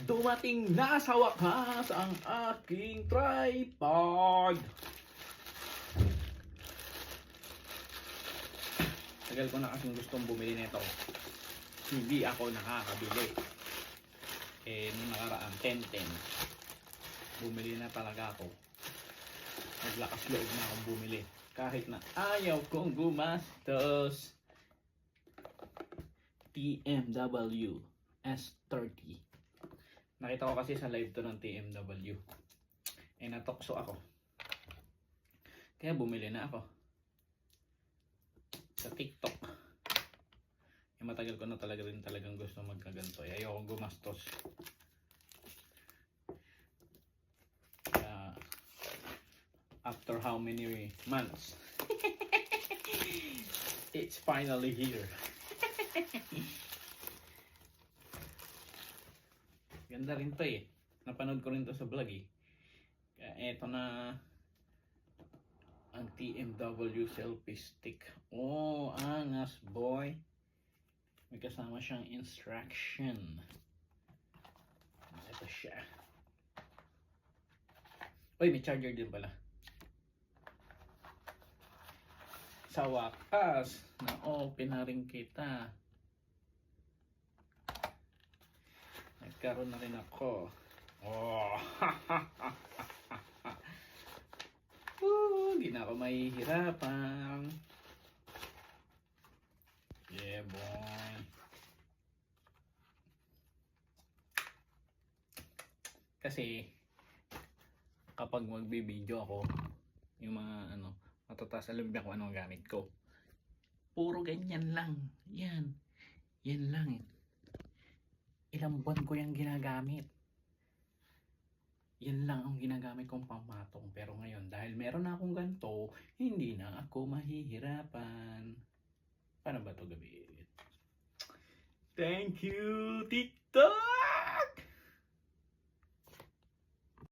Dumating na sa wakas ang aking tripod. Tagal ko na kasing gustong bumili nito. Hindi ako nakakabili. Nung nakaraan 10-10, bumili na talaga ako. Naglakas loob na akong bumili. Kahit na ayaw kong gumastos. TMW S30. Nakita ko kasi sa live to ng TMW. Natokso ako. Kaya bumili na ako. Sa TikTok. Matagal ko na talagang gusto magkaganto. Ayokong gumastos. After how many months? It's finally here. Ganda rin to eh. Napanood ko rin to sa vlog eh. Kaya eto na ang TMW selfie stick. Oh, angas boy. May kasama siyang instruction. Ito siya. Uy, may charger din pala. Sa wakas, na-open na rin kita. Nagkaroon na rin ako. Oh, hindi na ako mahihirapan. Yeah, boy. Kasi kapag magbibideo ako, yung mga matataas, alam niya kung anong gamit ko. Puro ganyan lang. Yan lang. Ilang buwan ko yung ginagamit. Yan lang ang ginagamit kong pamatong. Pero ngayon, dahil meron na akong ganito, hindi na ako mahihirapan. Paano ba ito gabi? Thank you, TikTok!